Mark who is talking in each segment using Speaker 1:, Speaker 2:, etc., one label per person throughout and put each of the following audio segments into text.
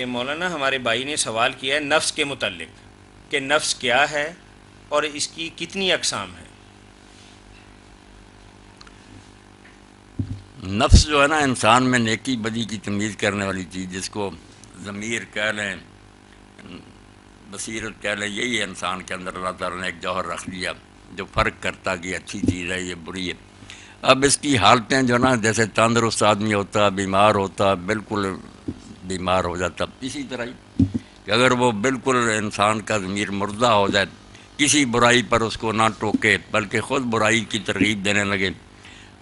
Speaker 1: مولانا ہمارے بھائی نے سوال کیا ہے نفس کے متعلق کہ نفس کیا ہے اور اس کی کتنی اقسام ہیں؟
Speaker 2: نفس جو ہے نا انسان میں نیکی بدی کی تمیز کرنے والی چیز، جس کو ضمیر کہہ لیں، بصیرت کہہ لیں، یہی ہے انسان کے اندر اللہ تعالیٰ نے ایک جوہر رکھ دیا جو فرق کرتا کہ اچھی چیز ہے یہ بری ہے۔ اب اس کی حالتیں جو نا، جیسے تندرست آدمی ہوتا، بیمار ہوتا، بالکل بیمار ہو جاتا، اسی طرح ہی کہ اگر وہ بالکل انسان کا ضمیر مردہ ہو جائے، کسی برائی پر اس کو نہ ٹوکے بلکہ خود برائی کی ترغیب دینے لگے،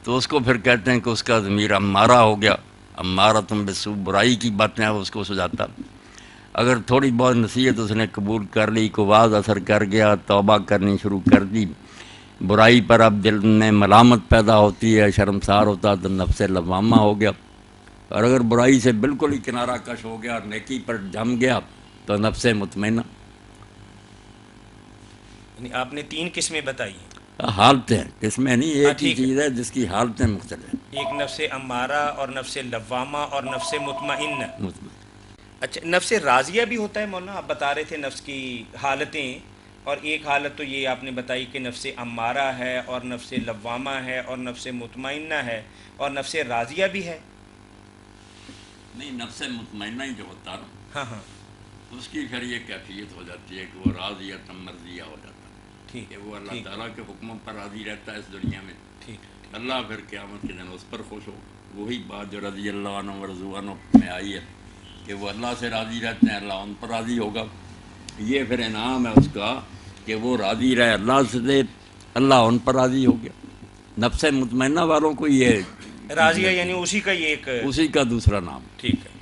Speaker 2: تو اس کو پھر کہتے ہیں کہ اس کا ضمیر امارہ ہو گیا۔ امارہ تم بالسوء، برائی کی باتیں اس کو سجاتا۔ اگر تھوڑی بہت نصیحت اس نے قبول کر لی، کو واز اثر کر گیا، توبہ کرنی شروع کر دی، برائی پر اب دل میں ملامت پیدا ہوتی ہے، شرمسار ہوتا، تو نفس لوامہ ہو گیا۔ اور اگر برائی سے بالکل ہی کنارہ کش ہو گیا اور نیکی پر جم گیا تو نفس مطمئنہ۔
Speaker 1: یعنی آپ نے 3 قسمیں بتائی ہیں۔
Speaker 2: حالتیں، قسمیں نہیں، ایک ہی
Speaker 1: ٹھیک ہے،
Speaker 2: چیز ہے جس کی حالتیں مختلف ہیں۔
Speaker 1: ایک نفس امارہ اور نفس لوامہ اور نفس مطمئنہ۔
Speaker 2: مطمئن۔
Speaker 1: اچھا، نفس راضیہ بھی ہوتا ہے مولانا؟ آپ بتا رہے تھے نفس کی حالتیں، اور ایک حالت تو یہ آپ نے بتائی کہ نفس امارہ ہے اور نفس لوامہ ہے اور نفس مطمئنہ ہے، اور نفس راضیہ بھی ہے؟
Speaker 2: نہیں، نفس مطمئنہ ہی جو ہوتا نا،
Speaker 1: ہاں ہاں،
Speaker 2: اس کی پھر یہ کیفیت ہو جاتی ہے کہ وہ راضیہ مرضیہ ہو جاتا ہے،
Speaker 1: ٹھیک
Speaker 2: کہ وہ اللہ
Speaker 1: ٹھیک
Speaker 2: تعالیٰ کے حکموں پر راضی رہتا ہے اس دنیا میں۔
Speaker 1: ٹھیک۔
Speaker 2: اللہ پھر قیامت کے دن اس پر خوش ہو۔ وہی بات جو رضی اللہ عنہ و رضوا عنہ میں آئی ہے کہ وہ اللہ سے راضی رہتے ہیں، اللہ ان پر راضی ہوگا۔ یہ پھر انعام ہے اس کا کہ وہ راضی رہے اللہ سے، اللہ ان پر راضی ہو گیا۔ نفس مطمئنہ والوں کو یہ
Speaker 1: راضیہ یعنی اسی کا یہ ایک
Speaker 2: اسی کا دوسرا نام۔
Speaker 1: ٹھیک ہے۔